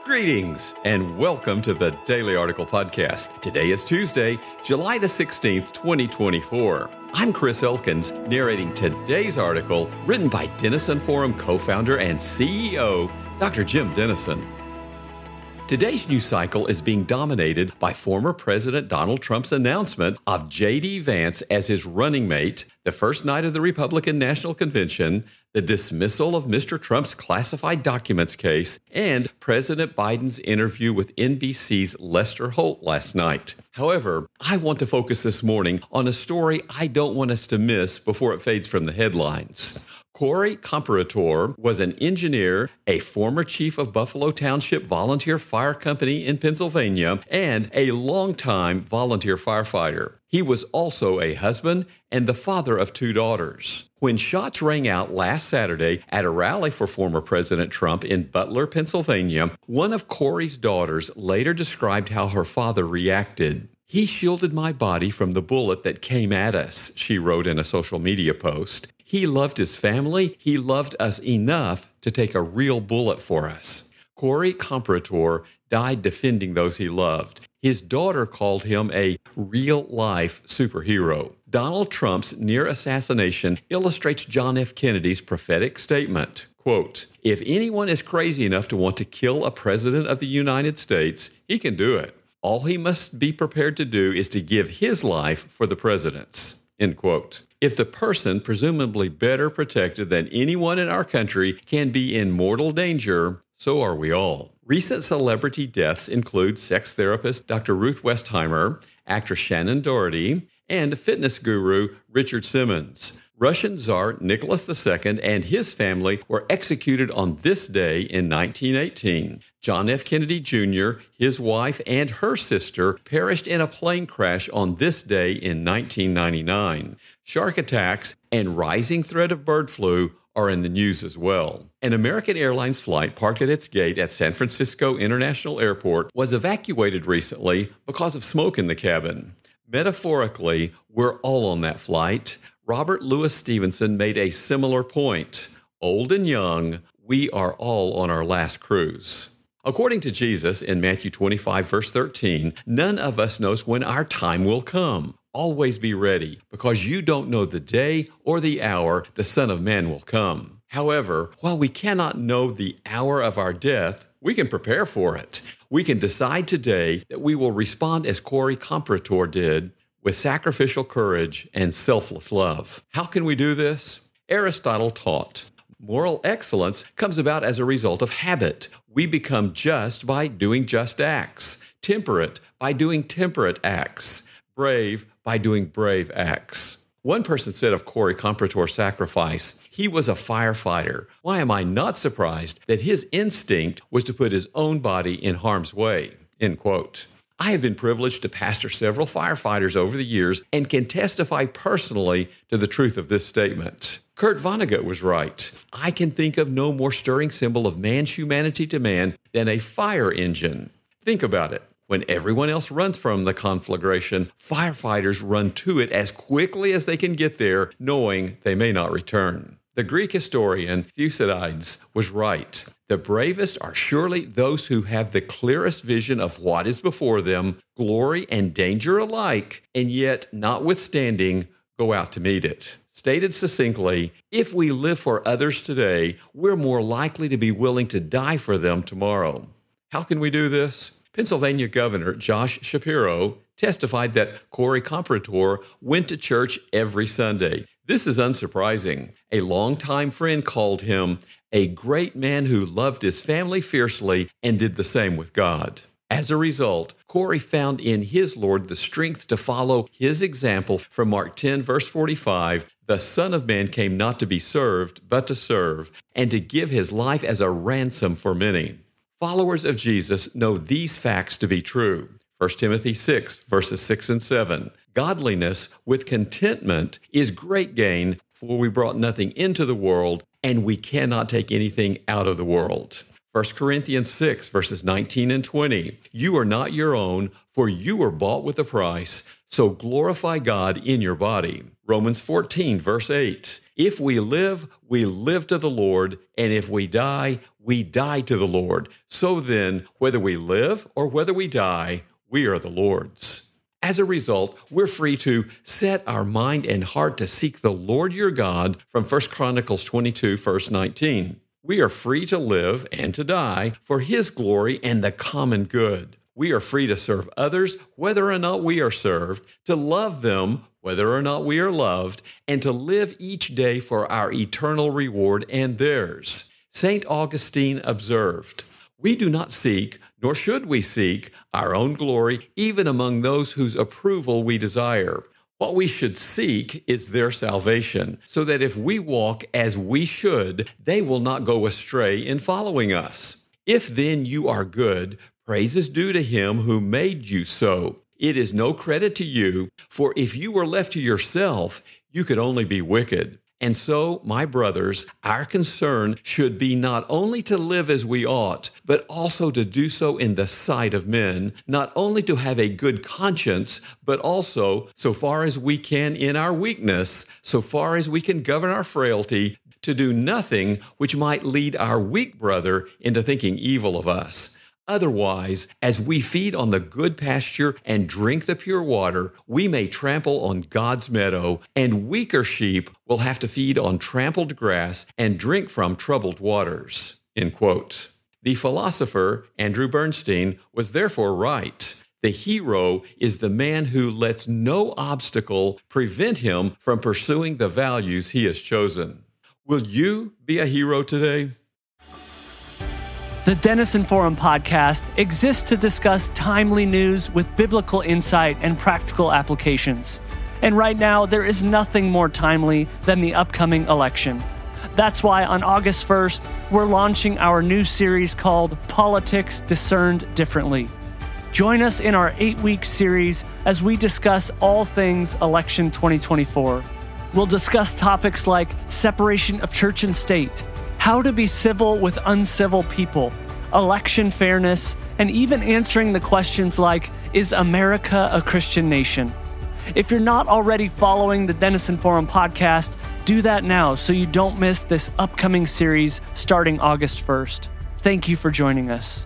Greetings and welcome to the Daily Article Podcast. Today is Tuesday, July the 16th, 2024. I'm Chris Elkins, narrating today's article written by Denison Forum co-founder and CEO, Dr. Jim Denison. Today's news cycle is being dominated by former President Donald Trump's announcement of J.D. Vance as his running mate, the first night of the Republican National Convention, the dismissal of Mr. Trump's classified documents case, and President Biden's interview with NBC's Lester Holt last night. However, I want to focus this morning on a story I don't want us to miss before it fades from the headlines. Corey Comperatore was an engineer, a former chief of Buffalo Township Volunteer Fire Company in Pennsylvania, and a longtime volunteer firefighter. He was also a husband and the father of two daughters. When shots rang out last Saturday at a rally for former President Trump in Butler, Pennsylvania, one of Corey's daughters later described how her father reacted. "He shielded my body from the bullet that came at us," she wrote in a social media post. "He loved his family. He loved us enough to take a real bullet for us." Corey Comperatore died defending those he loved. His daughter called him a real-life superhero. Donald Trump's near assassination illustrates John F. Kennedy's prophetic statement, quote, "If anyone is crazy enough to want to kill a president of the United States, he can do it. All he must be prepared to do is to give his life for the president's," end quote. If the person, presumably better protected than anyone in our country, can be in mortal danger, so are we all. Recent celebrity deaths include sex therapist Dr. Ruth Westheimer, actress Shannon Doherty, and fitness guru Richard Simmons. Russian Tsar Nicholas II and his family were executed on this day in 1918. John F. Kennedy Jr., his wife, and her sister perished in a plane crash on this day in 1999. Shark attacks and rising threat of bird flu are in the news as well. An American Airlines flight parked at its gate at San Francisco International Airport was evacuated recently because of smoke in the cabin. Metaphorically, we're all on that flight. Robert Louis Stevenson made a similar point. Old and young, we are all on our last cruise. According to Jesus in Matthew 25, verse 13, none of us knows when our time will come. Always be ready, because you don't know the day or the hour the Son of Man will come. However, while we cannot know the hour of our death, we can prepare for it. We can decide today that we will respond as Corey Comperatore did, with sacrificial courage and selfless love. How can we do this? Aristotle taught, moral excellence comes about as a result of habit. We become just by doing just acts, temperate by doing temperate acts, brave by doing brave acts. One person said of Corey Comperatore's sacrifice, he was a firefighter. Why am I not surprised that his instinct was to put his own body in harm's way? End quote. I have been privileged to pastor several firefighters over the years and can testify personally to the truth of this statement. Kurt Vonnegut was right. I can think of no more stirring symbol of man's humanity to man than a fire engine. Think about it. When everyone else runs from the conflagration, firefighters run to it as quickly as they can get there, knowing they may not return. The Greek historian Thucydides was right. The bravest are surely those who have the clearest vision of what is before them, glory and danger alike, and yet, notwithstanding, go out to meet it. Stated succinctly, if we live for others today, we're more likely to be willing to die for them tomorrow. How can we do this? Pennsylvania Governor Josh Shapiro testified that Corey Comperatore went to church every Sunday. This is unsurprising. A longtime friend called him a great man who loved his family fiercely and did the same with God. As a result, Corey found in his Lord the strength to follow his example from Mark 10, verse 45, "The Son of Man came not to be served, but to serve, and to give his life as a ransom for many." Followers of Jesus know these facts to be true. 1 Timothy 6, verses 6 and 7. Godliness with contentment is great gain, for we brought nothing into the world, and we cannot take anything out of the world. 1 Corinthians 6, verses 19 and 20. You are not your own, for you were bought with a price, so glorify God in your body. Romans 14, verse 8. If we live to the Lord, and if we die to the Lord. So then, whether we live or whether we die, we are the Lord's. As a result, we're free to set our mind and heart to seek the Lord your God from 1 Chronicles 22, verse 19. We are free to live and to die for His glory and the common good. We are free to serve others whether or not we are served, to love them whether or not we are loved, and to live each day for our eternal reward and theirs. St. Augustine observed, "We do not seek, nor should we seek, our own glory, even among those whose approval we desire. What we should seek is their salvation, so that if we walk as we should, they will not go astray in following us. If then you are good, praise is due to Him who made you so. It is no credit to you, for if you were left to yourself, you could only be wicked. And so, my brothers, our concern should be not only to live as we ought, but also to do so in the sight of men, not only to have a good conscience, but also, so far as we can in our weakness, so far as we can govern our frailty, to do nothing which might lead our weak brother into thinking evil of us. Otherwise, as we feed on the good pasture and drink the pure water, we may trample on God's meadow, and weaker sheep will have to feed on trampled grass and drink from troubled waters." End quote. The philosopher Andrew Bernstein was therefore right. The hero is the man who lets no obstacle prevent him from pursuing the values he has chosen. Will you be a hero today? The Denison Forum podcast exists to discuss timely news with biblical insight and practical applications. And right now, there is nothing more timely than the upcoming election. That's why on August 1st, we're launching our new series called Politics Discerned Differently. Join us in our 8-week series as we discuss all things election 2024. We'll discuss topics like separation of church and state, how to be civil with uncivil people, election fairness, and even answering the questions like, is America a Christian nation? If you're not already following the Denison Forum podcast, do that now so you don't miss this upcoming series starting August 1st. Thank you for joining us.